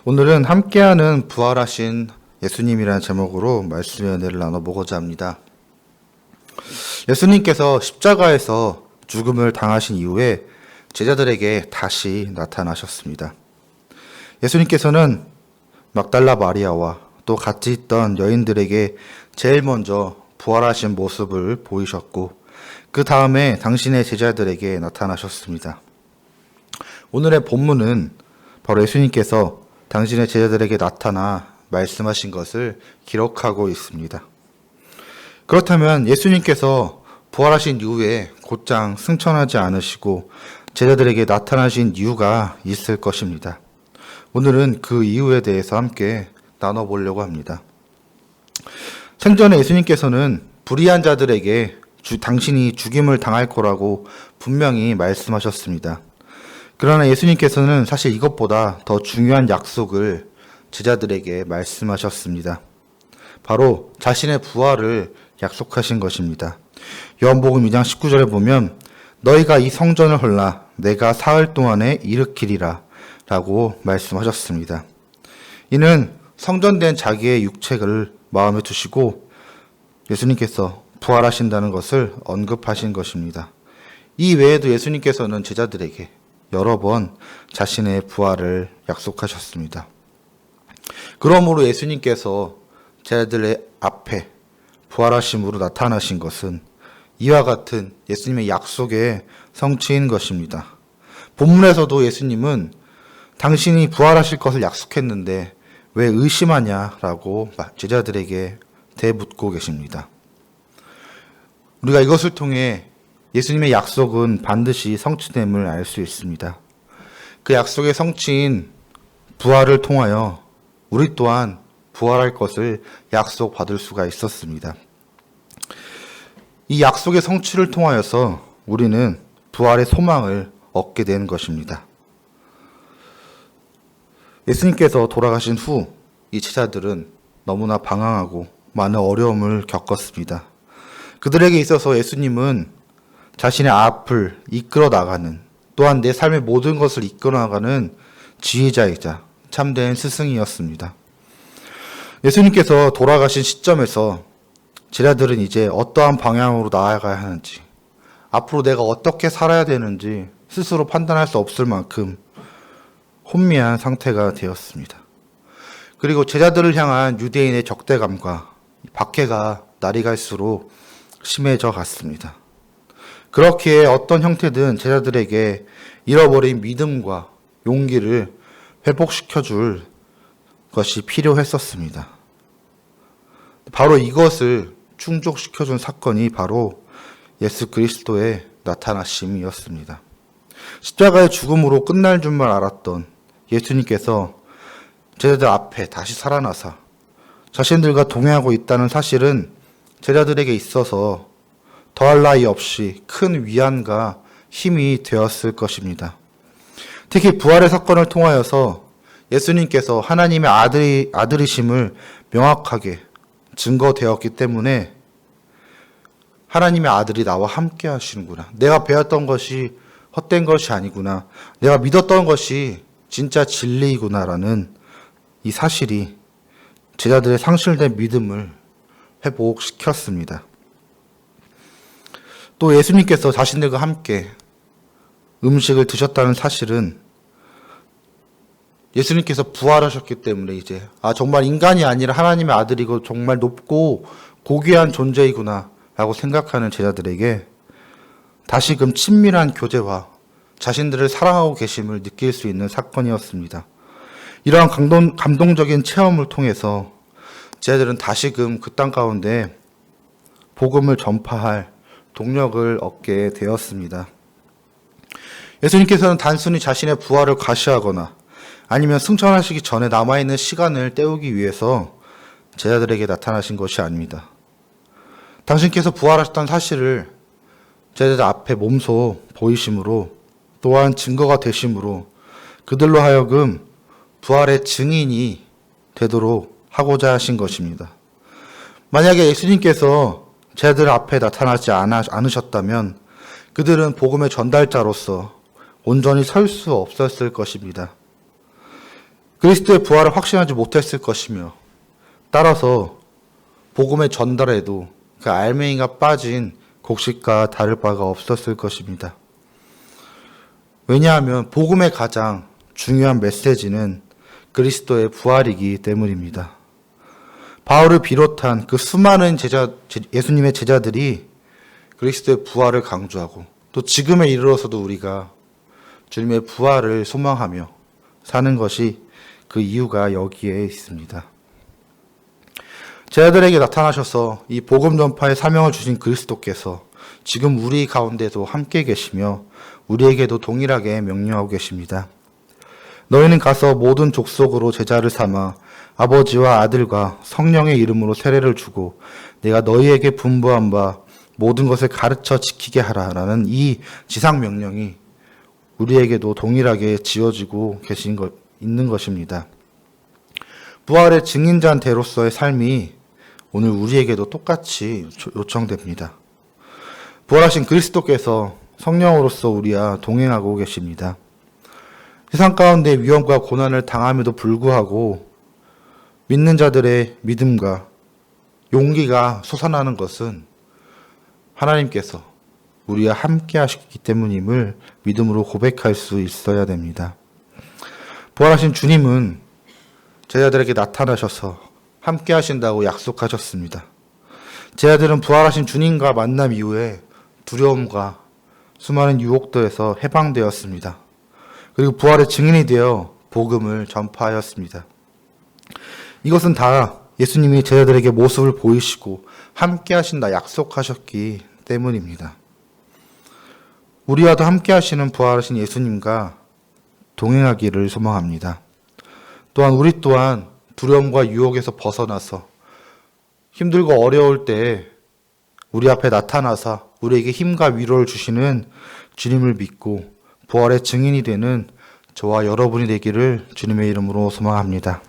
오늘은 함께하는 부활하신 예수님이라는 제목으로 말씀의 은혜를 나눠보고자 합니다. 예수님께서 십자가에서 죽음을 당하신 이후에 제자들에게 다시 나타나셨습니다. 예수님께서는 막달라 마리아와 또 같이 있던 여인들에게 제일 먼저 부활하신 모습을 보이셨고 그 다음에 당신의 제자들에게 나타나셨습니다. 오늘의 본문은 바로 예수님께서 당신의 제자들에게 나타나 말씀하신 것을 기록하고 있습니다. 그렇다면 예수님께서 부활하신 이후에 곧장 승천하지 않으시고 제자들에게 나타나신 이유가 있을 것입니다. 오늘은 그 이유에 대해서 함께 나눠보려고 합니다. 생전에 예수님께서는 불의한 자들에게 당신이 죽임을 당할 거라고 분명히 말씀하셨습니다. 그러나 예수님께서는 사실 이것보다 더 중요한 약속을 제자들에게 말씀하셨습니다. 바로 자신의 부활을 약속하신 것입니다. 요한복음 2장 19절에 보면 너희가 이 성전을 헐라 내가 사흘 동안에 일으키리라 라고 말씀하셨습니다. 이는 성전된 자기의 육체를 마음에 두시고 예수님께서 부활하신다는 것을 언급하신 것입니다. 이 외에도 예수님께서는 제자들에게 여러 번 자신의 부활을 약속하셨습니다. 그러므로 예수님께서 제자들의 앞에 부활하심으로 나타나신 것은 이와 같은 예수님의 약속의 성취인 것입니다. 본문에서도 예수님은 당신이 부활하실 것을 약속했는데 왜 의심하냐라고 제자들에게 대묻고 계십니다. 우리가 이것을 통해 예수님의 약속은 반드시 성취됨을 알 수 있습니다. 그 약속의 성취인 부활을 통하여 우리 또한 부활할 것을 약속받을 수가 있었습니다. 이 약속의 성취를 통하여서 우리는 부활의 소망을 얻게 되는 것입니다. 예수님께서 돌아가신 후 이 제자들은 너무나 방황하고 많은 어려움을 겪었습니다. 그들에게 있어서 예수님은 자신의 앞을 이끌어 나가는 또한 내 삶의 모든 것을 이끌어 나가는 지휘자이자 참된 스승이었습니다. 예수님께서 돌아가신 시점에서 제자들은 이제 어떠한 방향으로 나아가야 하는지 앞으로 내가 어떻게 살아야 되는지 스스로 판단할 수 없을 만큼 혼미한 상태가 되었습니다. 그리고 제자들을 향한 유대인의 적대감과 박해가 날이 갈수록 심해져 갔습니다. 그렇기에 어떤 형태든 제자들에게 잃어버린 믿음과 용기를 회복시켜줄 것이 필요했었습니다. 바로 이것을 충족시켜준 사건이 바로 예수 그리스도의 나타나심이었습니다. 십자가의 죽음으로 끝날 줄만 알았던 예수님께서 제자들 앞에 다시 살아나사 자신들과 동행하고 있다는 사실은 제자들에게 있어서 더할 나위 없이 큰 위안과 힘이 되었을 것입니다. 특히 부활의 사건을 통하여서 예수님께서 하나님의 아들이심을 명확하게 증거되었기 때문에 하나님의 아들이 나와 함께 하시는구나. 내가 배웠던 것이 헛된 것이 아니구나. 내가 믿었던 것이 진짜 진리이구나라는 이 사실이 제자들의 상실된 믿음을 회복시켰습니다. 또 예수님께서 자신들과 함께 음식을 드셨다는 사실은 예수님께서 부활하셨기 때문에 이제 정말 인간이 아니라 하나님의 아들이고 정말 높고 고귀한 존재이구나 라고 생각하는 제자들에게 다시금 친밀한 교제와 자신들을 사랑하고 계심을 느낄 수 있는 사건이었습니다. 이러한 감동적인 체험을 통해서 제자들은 다시금 그 땅 가운데 복음을 전파할 동력을 얻게 되었습니다. 예수님께서는 단순히 자신의 부활을 과시하거나 아니면 승천하시기 전에 남아있는 시간을 때우기 위해서 제자들에게 나타나신 것이 아닙니다. 당신께서 부활하셨다는 사실을 제자들 앞에 몸소 보이심으로 또한 증거가 되심으로 그들로 하여금 부활의 증인이 되도록 하고자 하신 것입니다. 만약에 예수님께서 제자들 앞에 나타나지 않으셨다면 그들은 복음의 전달자로서 온전히 설 수 없었을 것입니다. 그리스도의 부활을 확신하지 못했을 것이며 따라서 복음의 전달에도 그 알맹이가 빠진 곡식과 다를 바가 없었을 것입니다. 왜냐하면 복음의 가장 중요한 메시지는 그리스도의 부활이기 때문입니다. 바울을 비롯한 그 수많은 예수님의 제자들이 그리스도의 부활을 강조하고 또 지금에 이르러서도 우리가 주님의 부활을 소망하며 사는 것이 그 이유가 여기에 있습니다. 제자들에게 나타나셔서 이 복음 전파의 사명을 주신 그리스도께서 지금 우리 가운데도 함께 계시며 우리에게도 동일하게 명령하고 계십니다. 너희는 가서 모든 족속으로 제자를 삼아 아버지와 아들과 성령의 이름으로 세례를 주고 내가 너희에게 분부한 바 모든 것을 가르쳐 지키게 하라라는 이 지상 명령이 우리에게도 동일하게 지어지고 있는 것입니다. 부활의 증인자인 대로서의 삶이 오늘 우리에게도 똑같이 요청됩니다. 부활하신 그리스도께서 성령으로서 우리와 동행하고 계십니다. 세상 가운데 위험과 고난을 당함에도 불구하고 믿는 자들의 믿음과 용기가 솟아나는 것은 하나님께서 우리와 함께 하시기 때문임을 믿음으로 고백할 수 있어야 됩니다. 부활하신 주님은 제자들에게 나타나셔서 함께 하신다고 약속하셨습니다. 제자들은 부활하신 주님과 만남 이후에 두려움과 수많은 유혹들에서 해방되었습니다. 그리고 부활의 증인이 되어 복음을 전파하였습니다. 이것은 다 예수님이 제자들에게 모습을 보이시고 함께 하신다 약속하셨기 때문입니다. 우리와도 함께 하시는 부활하신 예수님과 동행하기를 소망합니다. 또한 우리 또한 두려움과 유혹에서 벗어나서 힘들고 어려울 때 우리 앞에 나타나서 우리에게 힘과 위로를 주시는 주님을 믿고 부활의 증인이 되는 저와 여러분이 되기를 주님의 이름으로 소망합니다.